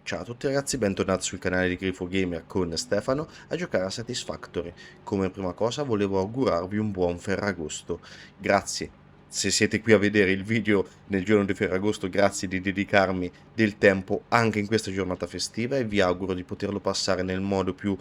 Ciao a tutti ragazzi, bentornati sul canale di Grifo Gamer con Stefano a giocare a Satisfactory. Come prima cosa volevo augurarvi un buon Ferragosto. Grazie. Se siete qui a vedere il video nel giorno di Ferragosto, grazie di dedicarmi del tempo anche in questa giornata festiva e vi auguro di poterlo passare nel modo più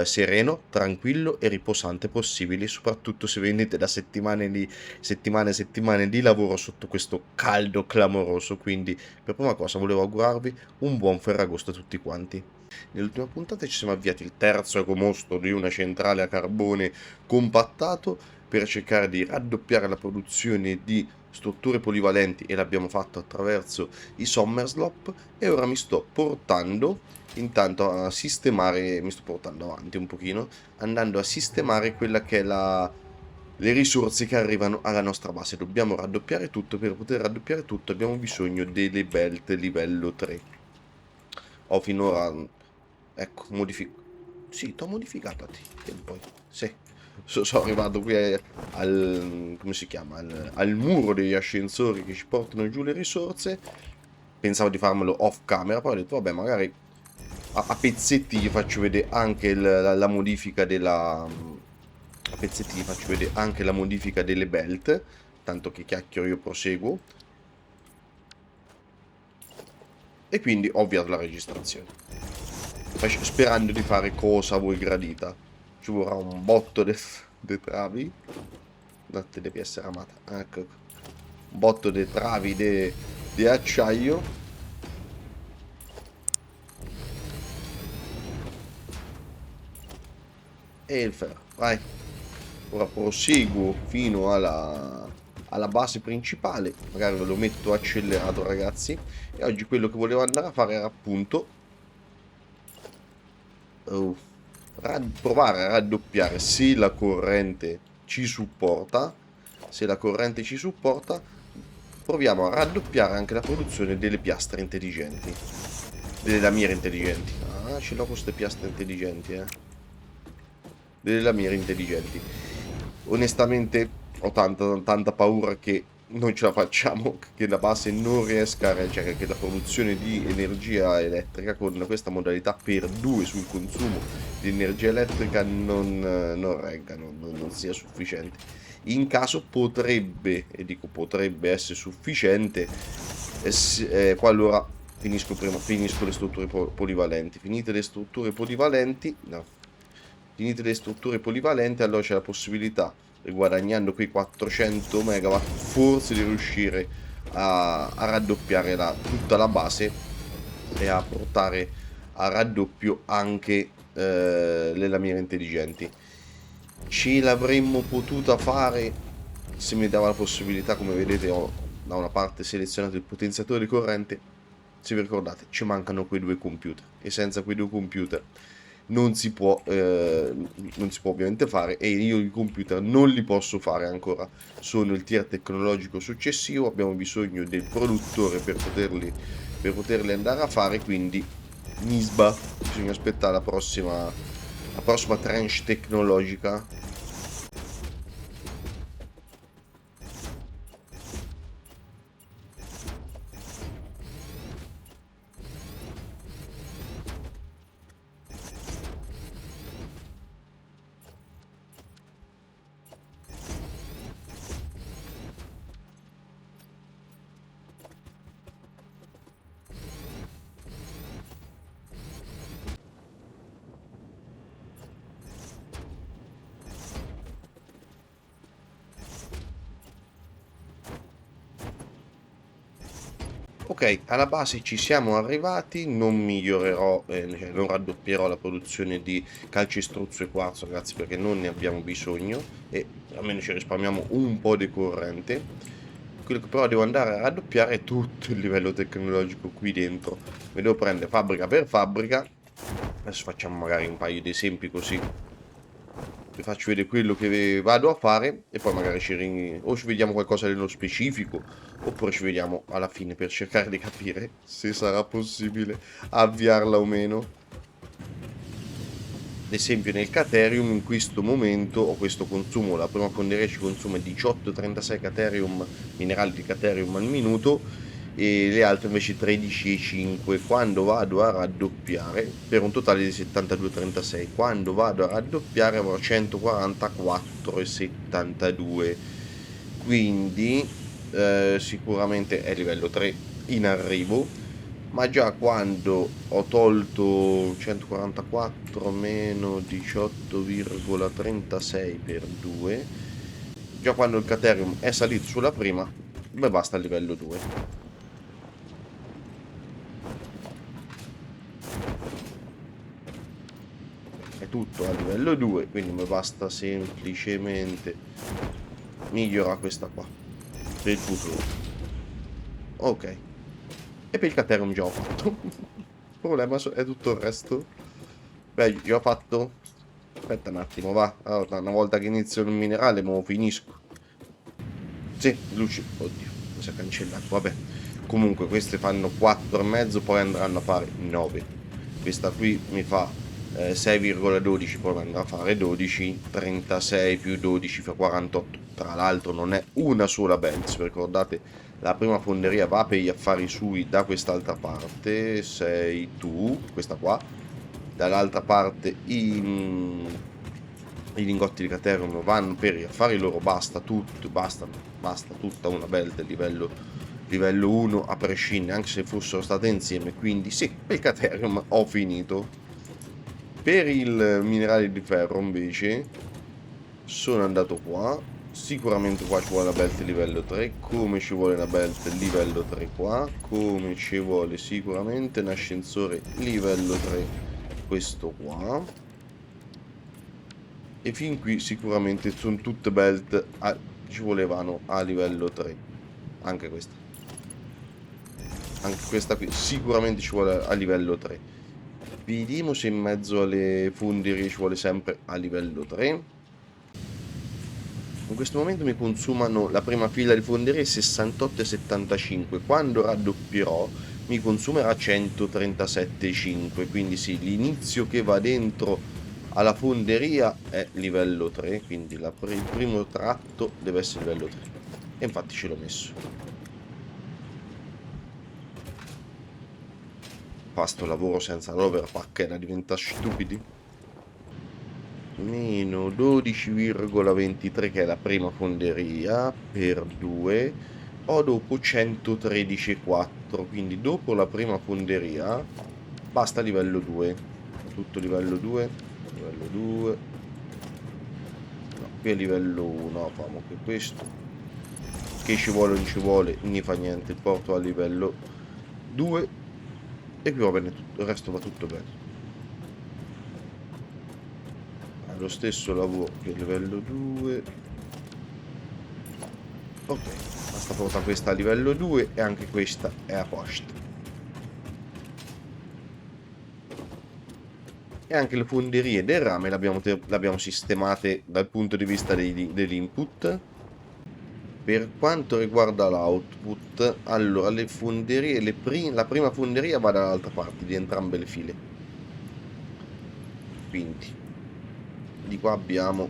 sereno, tranquillo e riposante possibile, soprattutto se venite da settimane e settimane di lavoro sotto questo caldo clamoroso. Quindi per prima cosa volevo augurarvi un buon Ferragosto a tutti quanti. Nell'ultima puntata ci siamo avviati il terzo agosto di una centrale a carbone compattato per cercare di raddoppiare la produzione di strutture polivalenti e l'abbiamo fatto attraverso i Sommerslop e ora mi sto portando intanto a sistemare, mi sto portando avanti un pochino, andando a sistemare quella che è le risorse che arrivano alla nostra base. Dobbiamo raddoppiare tutto. Per poter raddoppiare tutto abbiamo bisogno delle belt livello 3. Ho finora, ecco, sì, t'ho modificato a te, che poi, sì. Sono arrivato qui come si chiama, al muro degli ascensori che ci portano giù le risorse. Pensavo di farmelo off camera, poi ho detto, vabbè, magari a pezzetti gli faccio vedere anche la modifica della... A pezzetti gli faccio vedere anche la modifica delle belt, tanto che chiacchiero io proseguo. E quindi ho avviato la registrazione, sperando di fare cosa a voi gradita. Ci vorrà un botto di travi. No, te devi essere amata. Ecco. Un botto di travi di acciaio. E il ferro. Vai. Ora proseguo fino alla base principale. Magari ve lo metto accelerato, ragazzi. E oggi quello che volevo andare a fare era appunto provare a raddoppiare, se la corrente ci supporta. Se la corrente ci supporta, proviamo a raddoppiare anche la produzione delle piastre intelligenti, delle lamiere intelligenti. Ah, ce l'ho queste piastre intelligenti, delle lamiere intelligenti. Onestamente ho tanta paura che non ce la facciamo, che la base non riesca a reggere, che la produzione di energia elettrica con questa modalità per 2 sul consumo di energia elettrica non regga, non sia sufficiente. In caso potrebbe, e dico potrebbe essere sufficiente, qualora finisco le strutture polivalenti. Finite le strutture polivalenti, no. Finite le strutture polivalenti, allora c'è la possibilità, guadagnando quei 400 megawatt, forse di riuscire a raddoppiare tutta la base e a portare a raddoppio anche le lamiere intelligenti. Ce l'avremmo potuta fare se mi dava la possibilità. Come vedete ho da una parte selezionato il potenziatore di corrente. Se vi ricordate, ci mancano quei 2 computer e senza quei 2 computer non si può ovviamente fare, e io i computer non li posso fare ancora, sono il tier tecnologico successivo, abbiamo bisogno del produttore per poterli andare a fare, quindi Nisba, bisogna aspettare la prossima tranche tecnologica. Ok, alla base ci siamo arrivati, non migliorerò, cioè non raddoppierò la produzione di calcestruzzo e quarzo, ragazzi, perché non ne abbiamo bisogno e almeno ci risparmiamo un po' di corrente. Quello che però devo andare a raddoppiare è tutto il livello tecnologico qui dentro. Mi devo prendere fabbrica per fabbrica. Adesso facciamo magari un paio di esempi così vi faccio vedere quello che vado a fare e poi magari o ci vediamo qualcosa nello specifico oppure ci vediamo alla fine per cercare di capire se sarà possibile avviarla o meno. Ad esempio nel Caterium in questo momento ho questo consumo, la prima fonderia ci consuma 18,36 Caterium, minerali di Caterium al minuto, e le altre invece 13,5. Quando vado a raddoppiare, per un totale di 72,36, quando vado a raddoppiare avrò 144,72, quindi sicuramente è livello 3 in arrivo, ma già quando ho tolto 144 meno 18,36 per 2, già quando il Caterium è salito sulla prima, beh, basta il livello 2. È tutto a livello 2, quindi mi basta semplicemente migliorare questa qua per il futuro. Ok, e per il Caterium già ho fatto. Il problema è tutto il resto. Beh, io ho fatto, aspetta un attimo, va, allora, una volta che inizio il minerale me lo finisco. Sì, luci, oddio, mi si è cancellato, vabbè. Comunque queste fanno 4,5, poi andranno a fare 9. Questa qui mi fa 6,12, poi andrà a fare 12, 36 più 12 fa 48. Tra l'altro non è una sola belt, se ricordate, la prima fonderia va per gli affari sui da quest'altra parte, sei tu, questa qua, dall'altra parte i lingotti di Caterium vanno per gli affari loro, basta tutto, basta tutta una belt livello 1 a prescindere, anche se fossero state insieme, quindi sì, per il Caterium ho finito. Per il minerale di ferro invece sono andato qua, sicuramente qua ci vuole una belt livello 3, come ci vuole una belt livello 3 qua, come ci vuole sicuramente un ascensore livello 3 questo qua, e fin qui sicuramente sono tutte belt ci volevano a livello 3, anche questa qui sicuramente ci vuole a livello 3. Vediamo se in mezzo alle fonderie ci vuole sempre a livello 3. In questo momento mi consumano la prima fila di fonderie 68,75. Quando raddoppierò mi consumerà 137,5. Quindi sì, l'inizio che va dentro alla fonderia è livello 3. Quindi il primo tratto deve essere livello 3. E infatti ce l'ho messo. Fa sto lavoro senza l'overpack da diventare stupidi. Meno 12,23 che è la prima fonderia per 2, ho dopo 113,4, quindi dopo la prima fonderia basta livello 2, tutto livello 2, livello 2, no, qui è livello 1, famo che questo, che ci vuole o non ci vuole, non fa niente, porto a livello 2 e qui va bene tutto, il resto va tutto bene. Lo stesso lavoro che livello 2. Ok, basta portare questa a livello 2 e anche questa è a posto. E anche le fonderie del rame le abbiamo sistemate dal punto di vista dell'input. Per quanto riguarda l'output, allora le fonderie, la prima fonderia va dall'altra parte di entrambe le file. Quindi di qua abbiamo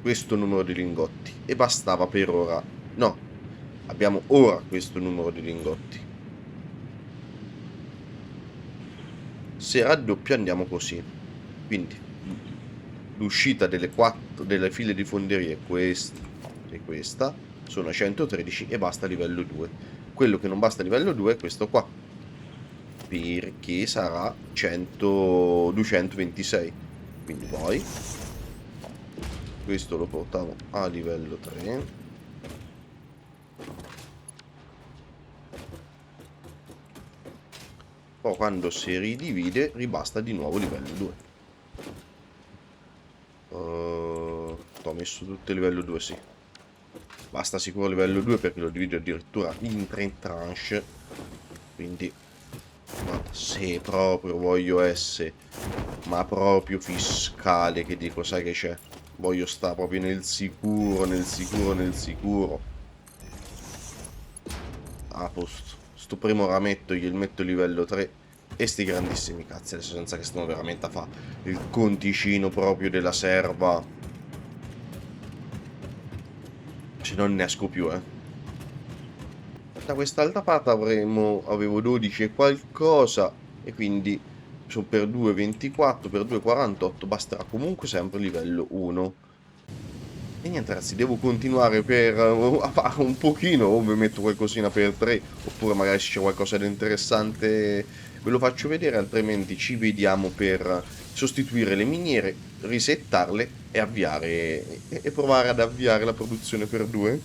questo numero di lingotti e bastava per ora, no, abbiamo ora questo numero di lingotti. Se raddoppio andiamo così, quindi l'uscita delle file di fonderie, questa e questa, sono a 113 e basta livello 2. Quello che non basta livello 2 è questo qua, perché sarà 226. Quindi poi questo lo portiamo a livello 3. Poi quando si ridivide ribasta di nuovo livello 2. Ho messo tutto il livello 2, sì. Basta sicuro livello 2 perché lo divido addirittura in 3 tranche. Quindi se proprio voglio essere, ma proprio fiscale, che dico, sai che c'è? Voglio stare proprio nel sicuro, nel sicuro, nel sicuro. A posto. Sto primo rametto gli metto livello 3 e sti grandissimi cazzi, adesso senza che stiamo veramente a fare il conticino proprio della serva. Se non ne esco più, Da quest'altra parte avevo 12 e qualcosa, e quindi per 2 24, per 2 48, basterà comunque sempre livello 1. E niente ragazzi, devo continuare per a fare un pochino, o vi metto qualcosina per 3, oppure magari se c'è qualcosa di interessante ve lo faccio vedere, altrimenti ci vediamo per sostituire le miniere, risettarle e e provare ad avviare la produzione per 2.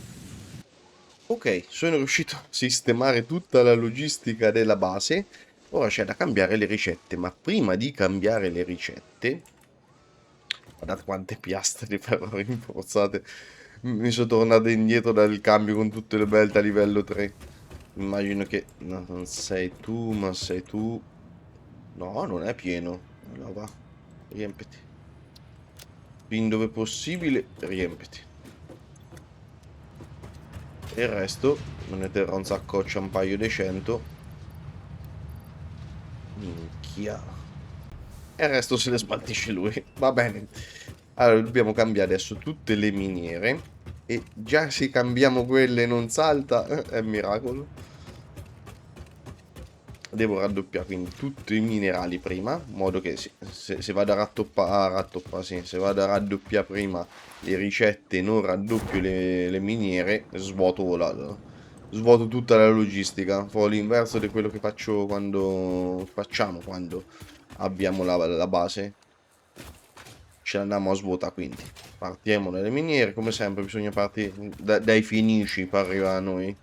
Ok, sono riuscito a sistemare tutta la logistica della base. Ora c'è da cambiare le ricette, ma prima di cambiare le ricette, guardate quante piastre di ferro rinforzate. Mi sono tornato indietro dal cambio con tutte le belt a livello 3. Immagino che... No, non sei tu, ma sei tu. No, non è pieno. Allora va, riempiti. Fin dove possibile, riempiti. E il resto, me ne terrò un saccoccio un paio di 100. Minchia. E il resto se le smaltisce lui. Va bene. Allora, dobbiamo cambiare adesso tutte le miniere. E già se cambiamo quelle e non salta, è un miracolo. Devo raddoppiare quindi tutti i minerali prima, in modo che se vado a rattoppa, sì, se vado a raddoppiare prima le ricette e non raddoppio le miniere, svuoto tutta la logistica. Fa l'inverso di quello che facciamo quando abbiamo la base. Ce l'andiamo a svuotare, quindi partiamo dalle miniere, come sempre bisogna partire dai finici per arrivare a noi.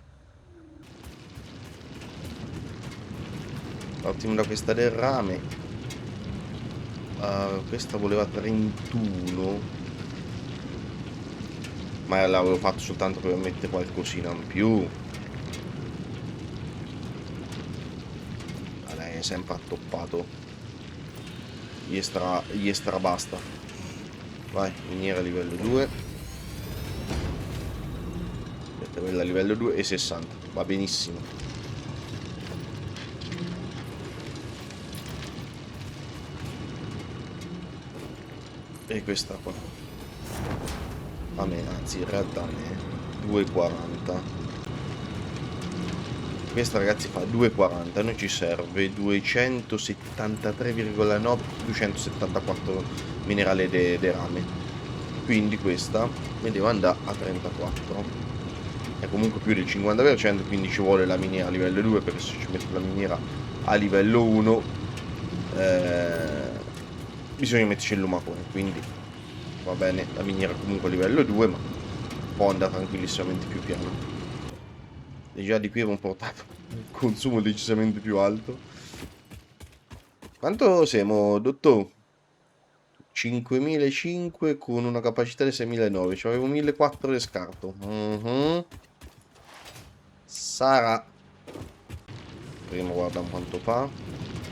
Partiamo da questa del rame. Questa voleva 31, ma l'avevo fatto soltanto per mettere qualcosina in più. Ma lei è sempre attoppato. Gli stra basta. Vai, miniera livello 2. Aspetta, quella livello 2 e 60. Va benissimo. E questa qua. A me, anzi, in realtà a me 2,40. Questa ragazzi fa 2,40, a noi ci serve 273,9, 274 minerale de rame. Quindi questa mi deve andare a 34. È comunque più del 50%, quindi ci vuole la miniera a livello 2, perché se ci metto la miniera a livello 1 bisogna metterci il lumacone, quindi va bene la miniera comunque a livello 2, ma può andare tranquillissimamente più piano. E già di qui avevo portato un consumo decisamente più alto. Quanto siamo, dottor? 5.500 con una capacità di 6.900. Ci avevo 1.400 di scarto. Sarà. Prima guardiamo quanto fa.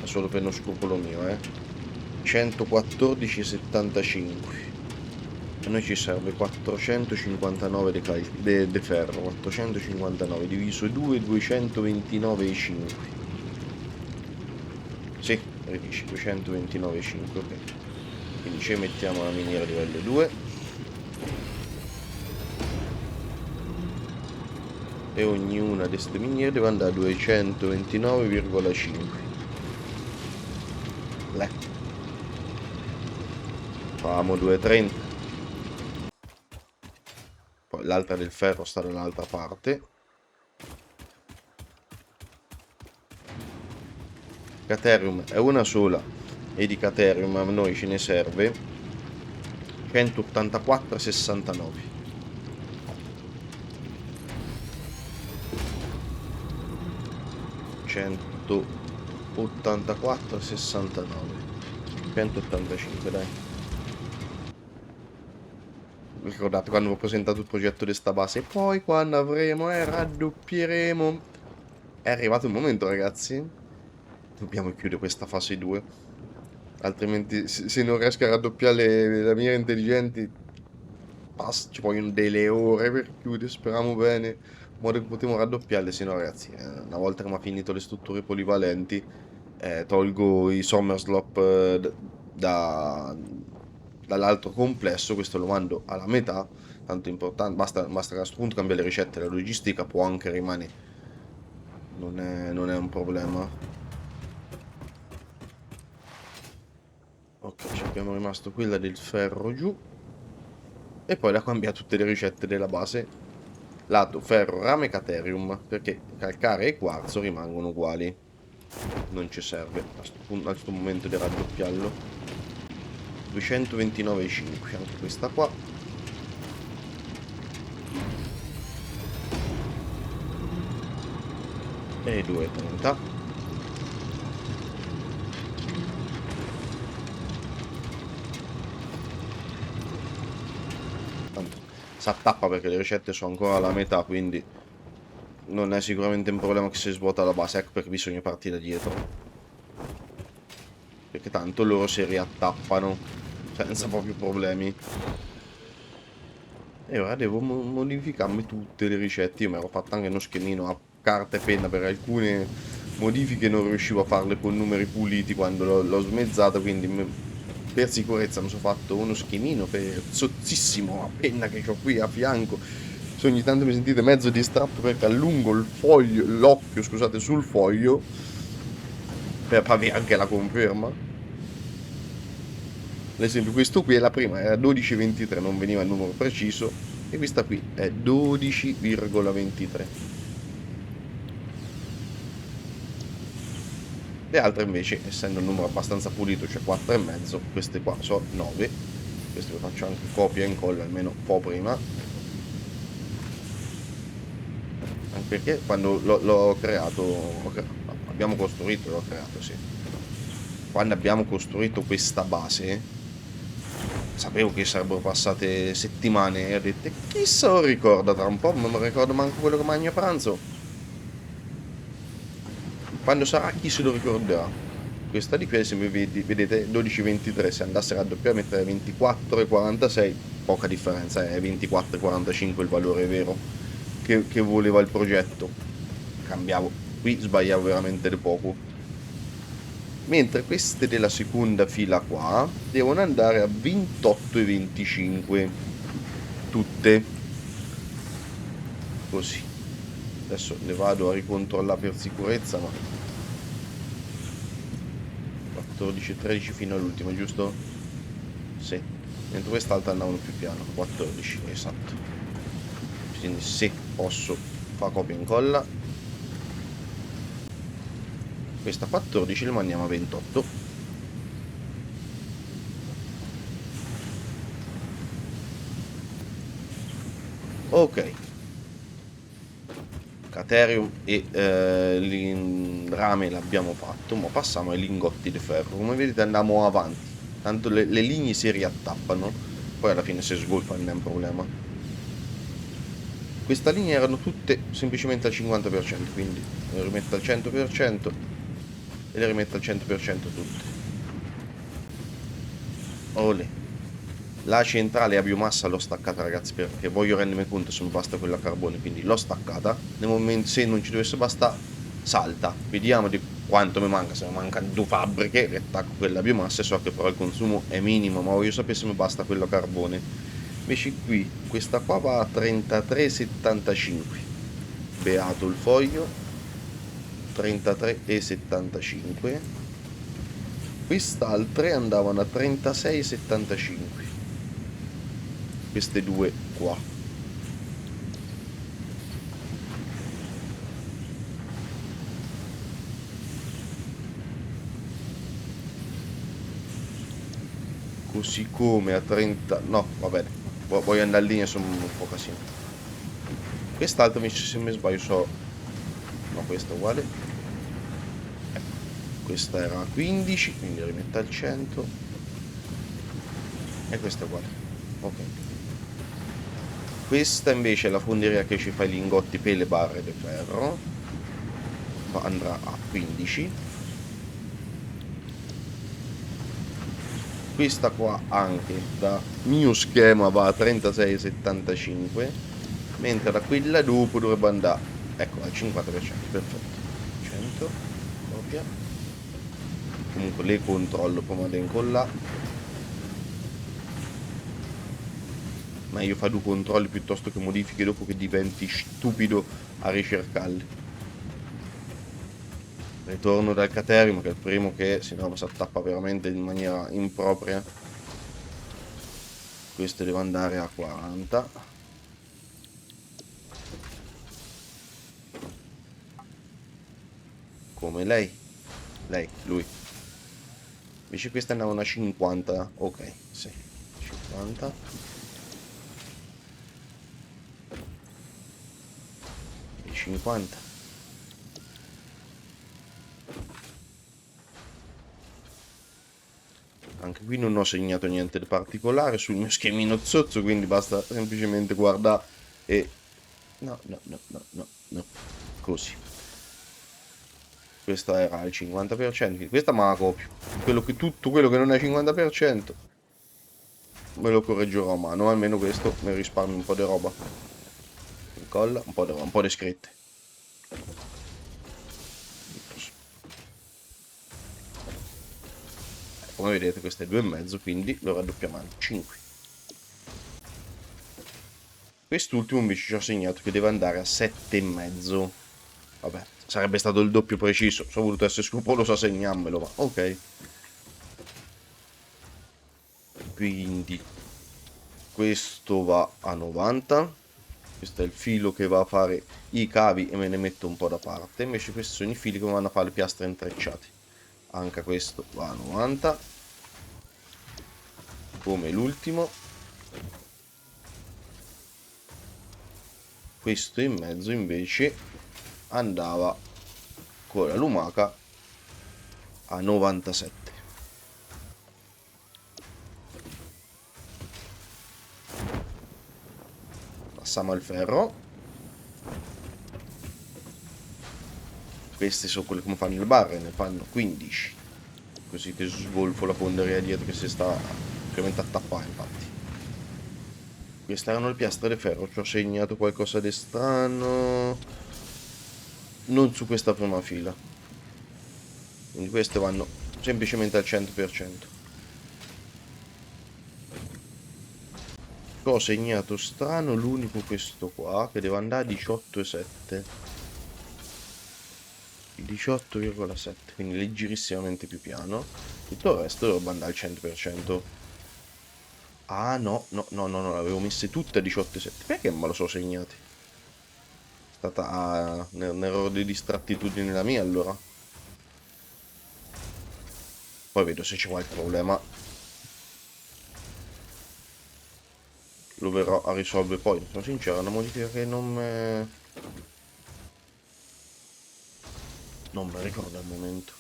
È solo per uno scrupolo mio, 114,75. A noi ci serve 459 di ferro. 459 diviso 2, 229,5. Sì, 229,5, ok. Quindi ci mettiamo la miniera livello 2. E ognuna di queste miniere deve andare a 229,5. Famo 230. Poi l'altra del ferro sta dall'altra parte. Caterium è una sola, e di Caterium a noi ce ne serve 184,69. 184,69. 185, dai. Ricordate quando ho presentato il progetto di sta base? E poi quando avremo, raddoppieremo. È arrivato il momento, ragazzi. Dobbiamo chiudere questa fase 2. Altrimenti, se non riesco a raddoppiare le mire intelligenti, ci vogliono delle ore per chiudere. Speriamo bene. In modo che potremo raddoppiarle. Se no, ragazzi, una volta che mi ha finito le strutture polivalenti, tolgo i Summerslop dall'altro complesso. Questo lo mando alla metà. Tanto importante. Basta a questo punto cambiare le ricette. La logistica può anche rimanere. non è un problema. Ok, ci abbiamo rimasto quella del ferro giù. E poi da cambiare tutte le ricette della base. Lato ferro, rame, caterium. Perché calcare e quarzo rimangono uguali. Non ci serve a questo momento di raddoppiarlo. 229,5 anche questa qua. E 2,30. Tanto si attappa perché le ricette sono ancora alla metà, quindi non è sicuramente un problema che si svuota la base. Ecco perché bisogna partire da dietro. Perché tanto loro si riattappano senza proprio problemi. E ora devo modificarmi tutte le ricette. Io mi ero fatto anche uno schemino a carta e penna per alcune modifiche, non riuscivo a farle con numeri puliti quando l'ho smezzata, quindi per sicurezza mi sono fatto uno schemino sozzissimo a penna che ho qui a fianco. Se ogni tanto mi sentite mezzo distratto perché allungo il foglio, l'occhio, scusate, sul foglio per avere anche la conferma. Ad esempio questo qui è la prima, era 12,23, non veniva il numero preciso, e questa qui è 12,23. Le altre invece, essendo un numero abbastanza pulito, cioè 4,5, queste qua sono 9. Questo lo faccio anche copia e incolla almeno un po' prima. Anche perché quando l'ho creato, abbiamo costruito, l'ho creato, sì. Quando abbiamo costruito questa base, sapevo che sarebbero passate settimane e ho detto, chi se lo ricorda tra un po', non mi ricordo manco quello che mangio a pranzo. Quando sarà chi se lo ricorderà. Questa di qui, se mi vedete, 12,23, se andasse a raddoppiare mettere 24,46, poca differenza, è 24,45 il valore vero che voleva il progetto. Cambiavo, qui sbagliavo veramente di poco. Mentre queste della seconda fila qua devono andare a 28,25 tutte così. Adesso le vado a ricontrollare per sicurezza, ma 14 13 fino all'ultima, giusto? Sì. Mentre quest'altra andavano più piano, 14, esatto. Quindi se posso fa copia e incolla. Questa 14 le mandiamo a 28. Ok. Caterium e il rame l'abbiamo fatto, ma passiamo ai lingotti di ferro. Come vedete andiamo avanti, tanto le linee si riattappano, poi alla fine si sgolfano, non è un problema. Questa linea erano tutte semplicemente al 50%, quindi le rimetto al 100% e le rimetto al 100% tutte. Olè. La centrale a biomassa l'ho staccata, ragazzi, perché voglio rendermi conto se mi basta quella a carbone, quindi l'ho staccata. Nel momento, se non ci dovesse bastare, salta. Vediamo di quanto mi manca. Se mi mancano 2 fabbriche, riattacco quella a biomassa e so che però il consumo è minimo, ma voglio sapere se mi basta quello a carbone. Invece qui, questa qua va a 33,75. Beato il foglio. 33,75. Quest'altre andavano a 36,75. Queste due qua. Così come a 30... No, va bene. Voglio andare in linea, sono un po' casino. Quest'altro se mi sbaglio so... No, questa è uguale. Questa era a 15, quindi rimetto al 100. E questa è uguale. Ok. Questa invece è la fonderia che ci fa i lingotti per le barre di ferro. Andrà a 15. Questa qua anche da mio schema va a 36,75, mentre da quella dopo dovrebbe andare, ecco, al 50%, perfetto. 100, copia. Comunque le controllo prima di incollare, ma io faccio 2 controlli piuttosto che modifiche dopo che diventi stupido a ricercarli. Ritorno dal Caterium, che è il primo che, se no, si attappa veramente in maniera impropria. Questo deve andare a 40. Come lei. Lui. Invece queste andavano a 50. Ok, sì. 50. E 50. Anche qui non ho segnato niente di particolare sul mio schemino zozzo, quindi basta semplicemente guardare e... No, no, no, no, no, no. Così. Questa era al 50%, quindi questa me la copio. Tutto quello che non è 50% me lo correggerò a mano, almeno questo mi risparmio un po' di roba. Incolla, un po' di scritte. Come vedete questo è 2,5, quindi lo raddoppiamo a 5. Quest'ultimo invece ci ho segnato che deve andare a 7,5. Vabbè, sarebbe stato il doppio preciso. Sono voluto essere scrupoloso a segnarmelo, ma ok. Quindi questo va a 90. Questo è il filo che va a fare i cavi e me ne metto un po' da parte. Invece questi sono i fili che vanno a fare le piastre intrecciate. Anche questo va a 90. Come l'ultimo. Questo in mezzo invece andava con la lumaca a 97. Passiamo al ferro. Queste sono quelle come fanno le barre, ne fanno 15. Così che sgolfo la fonderia dietro che si sta ovviamente a tappare, infatti. Queste erano le piastre di ferro, ci ho segnato qualcosa di strano. Non su questa prima fila. Quindi queste vanno semplicemente al 100%. Ho segnato strano l'unico questo qua, che deve andare a 18,7. 18,7, quindi leggerissimamente più piano. Tutto il resto dovrebbe andare al 100%. Ah no, no, no, no, no, l'avevo messe tutte a 18,7. Perché me lo so segnati? È stata un errore di distrattitudine la mia allora. Poi vedo se c'è qualche problema. Lo verrò a risolvere poi. Sono sincero, è una modifica che non me ricordo al momento.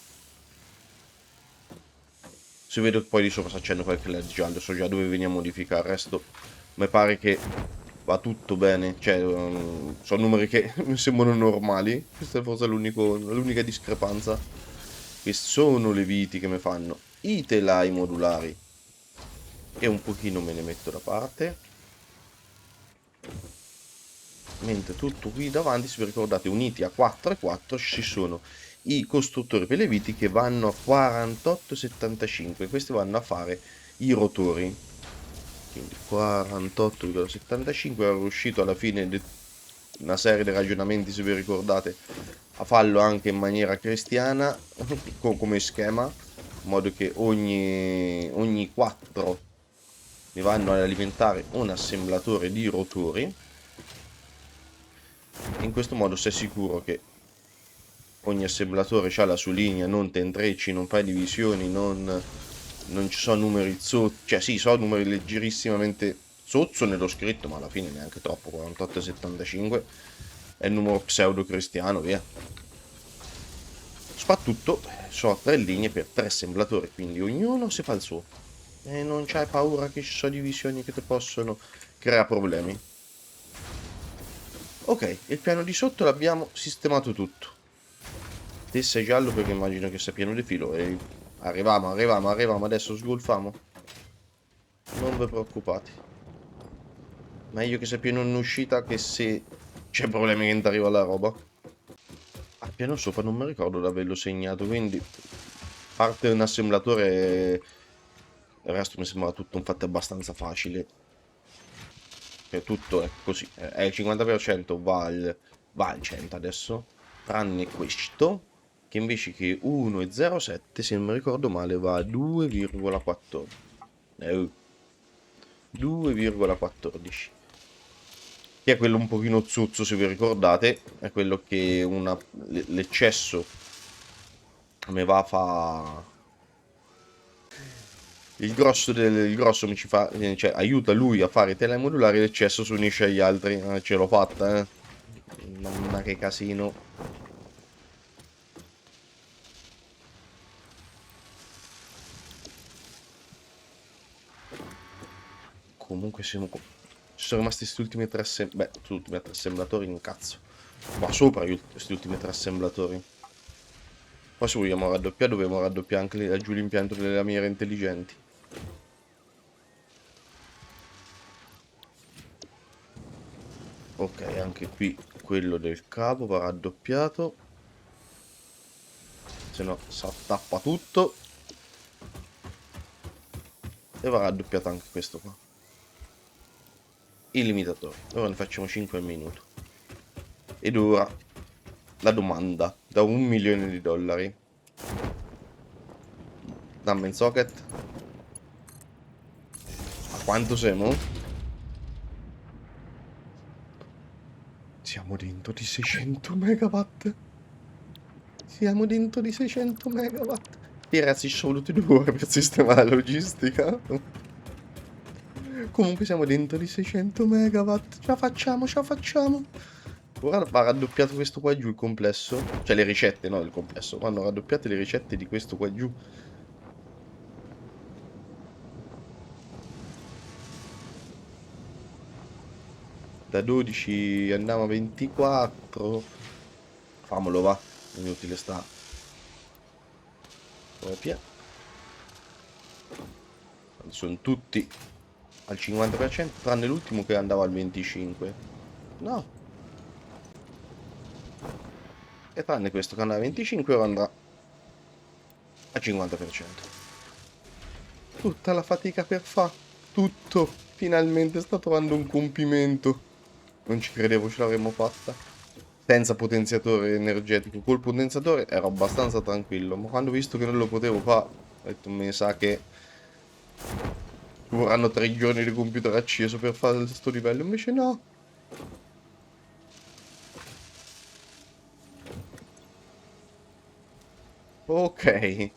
Se vedo che poi di sopra si accende qualche LED giallo, so già dove viene a modificare. Il resto mi pare che va tutto bene. Cioè, sono numeri che mi sembrano normali. Questa è forse l'unica discrepanza. Queste sono le viti che mi fanno i telai modulari. E un pochino me ne metto da parte. Mentre tutto qui davanti, se vi ricordate, uniti a 4 e 4 ci sono i costruttori per le viti che vanno a 48,75. Questi vanno a fare i rotori. Quindi 48,75 ero riuscito alla fine di una serie di ragionamenti, se vi ricordate, a farlo anche in maniera cristiana come schema, in modo che ogni 4 mi vanno ad alimentare un assemblatore di rotori. In questo modo sei sicuro che ogni assemblatore ha la sua linea, non te intrecci, non fai divisioni, non ci sono numeri sotto, cioè sì, sono numeri leggerissimamente sotto nello scritto, ma alla fine neanche troppo, 48,75 è il numero pseudo cristiano, via. Soprattutto so 3 linee per 3 assemblatori, quindi ognuno si fa il suo. E non c'hai paura che ci sono divisioni che ti possono creare problemi. Ok, il piano di sotto l'abbiamo sistemato tutto. Te sei giallo perché immagino che sia pieno di filo. E arriviamo, adesso sgolfiamo. Non vi preoccupate. Meglio che sia pieno in uscita che se c'è problemi che non ti arriva la roba. Al piano sopra non mi ricordo di averlo segnato, quindi parte un assemblatore, il resto mi sembra tutto un fatto abbastanza facile. Cioè tutto è così, è il 50% va al 100 adesso, tranne questo. che invece che 1,07 se non mi ricordo male va a 2,14. 2,14, che è quello un pochino zuzzo, se vi ricordate, è quello che l'eccesso mi va a fa il grosso mi ci fa, cioè aiuta lui a fare i telemodulari, l'eccesso si unisce agli altri. Ce l'ho fatta, mamma che casino. Comunque ci sono rimasti questi ultimi tre assemblatori, un cazzo. Qua sopra questi ultimi tre assemblatori. Poi se vogliamo raddoppiare, dobbiamo raddoppiare anche laggiù l'impianto delle lamiere intelligenti. Ok, anche qui quello del cavo va raddoppiato. Se no si attappa tutto. E va raddoppiato anche questo qua. Il limitatore. Ora ne facciamo 5 al minuto. Ed ora la domanda da $1.000.000. Dammi in socket. A quanto siamo? Siamo dentro di 600 megawatt. Siamo dentro di 600 megawatt. E ragazzi, ci sono volute 2 ore per sistemare la logistica. Comunque siamo dentro di 600 megawatt. Ce la facciamo, ce la facciamo. Ora va raddoppiato questo qua giù, il complesso. Cioè le ricette, no, del complesso. Vanno raddoppiate le ricette di questo qua giù. Da 12 andiamo a 24. Famolo, va. Inutile sta. Via. Sono tutti al 50%, tranne l'ultimo che andava al 25%. No. E tranne questo che andava al 25%, ora andrà al 50%. Tutta la fatica per fare tutto. Finalmente sta trovando un compimento. Non ci credevo ce l'avremmo fatta. Senza potenziatore energetico. Col potenziatore ero abbastanza tranquillo. Ma quando ho visto che non lo potevo fare, ho detto, mi sa che ci vorranno 3 giorni di computer acceso per fare questo livello. Invece no. Ok.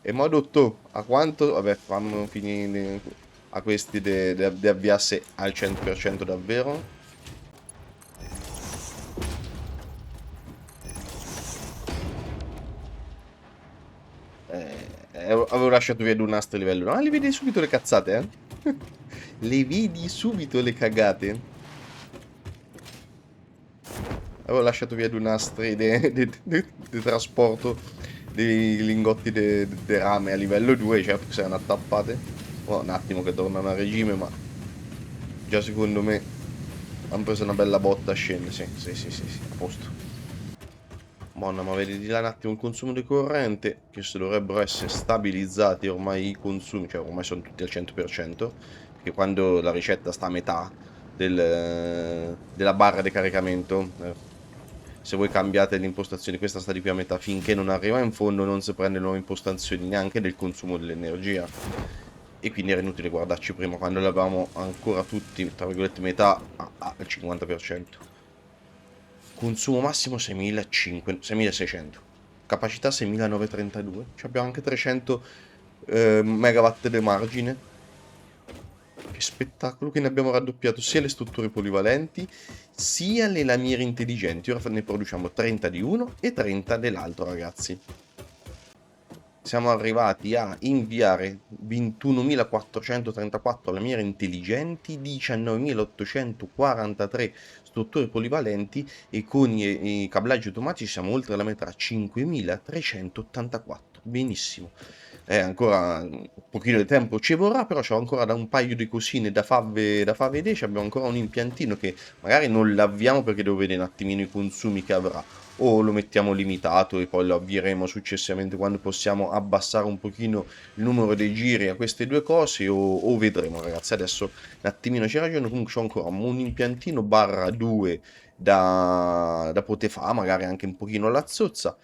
E mo' adotto a quanto? Vabbè, fammi finire a questi di avviarsi al 100% davvero. Avevo lasciato via due nastri a livello 1. Ah, li vedi subito le cazzate, eh? Le vedi subito le cagate. Avevo lasciato via due nastri di trasporto dei lingotti di rame a livello 2, certo che si erano attappate. Oh, un attimo che tornano a regime, ma già secondo me hanno preso una bella botta a scendere. Sì, a posto. Monna, ma vedi di là un attimo il consumo di corrente, che se dovrebbero essere stabilizzati ormai i consumi, cioè ormai sono tutti al 100%, perché quando la ricetta sta a metà della barra di caricamento, se voi cambiate l'impostazione, questa sta di più a metà, finché non arriva in fondo non si prende nuove impostazioni neanche del consumo dell'energia. E quindi era inutile guardarci prima, quando l'avevamo ancora tutti, tra virgolette, metà al 50%. Consumo massimo 6.600. Capacità 6.932. Abbiamo anche 300 megawatt di margine. Che spettacolo, che ne abbiamo raddoppiato sia le strutture polivalenti sia le lamiere intelligenti. Ora ne produciamo 30 di uno e 30 dell'altro, ragazzi. Siamo arrivati a inviare 21.434 lamiere intelligenti, 19.843 strutture polivalenti e con i cablaggi automatici siamo oltre la metà, 5.384. Benissimo. Ancora un pochino di tempo ci vorrà, però c'ho ancora da un paio di cosine da farvi vedere. Abbiamo ancora un impiantino che magari non l'avviamo perché devo vedere un attimino i consumi che avrà, o lo mettiamo limitato e poi lo avvieremo successivamente quando possiamo abbassare un pochino il numero dei giri a queste due cose, o vedremo, ragazzi. Adesso un attimino ci ragiono. Comunque c'ho ancora un impiantino barra 2 da poter fare, magari anche un pochino alla zozza.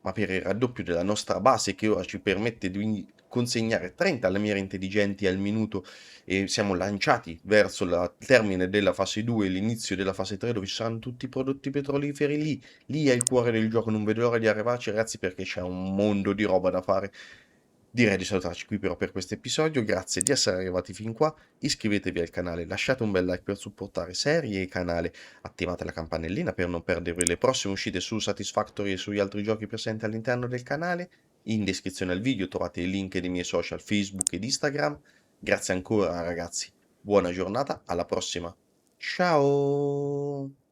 ma per il raddoppio della nostra base che ora ci permette di consegnare 30 lamiere intelligenti al minuto e siamo lanciati verso il termine della fase 2 e l'inizio della fase 3 dove ci saranno tutti i prodotti petroliferi lì è il cuore del gioco, non vedo l'ora di arrivarci ragazzi perché c'è un mondo di roba da fare. Direi di salutarci qui però per questo episodio, grazie di essere arrivati fin qua, iscrivetevi al canale, lasciate un bel like per supportare serie e canale, attivate la campanellina per non perdervi le prossime uscite su Satisfactory e sugli altri giochi presenti all'interno del canale, in descrizione al video trovate i link dei miei social Facebook ed Instagram, grazie ancora ragazzi, buona giornata, alla prossima, ciao!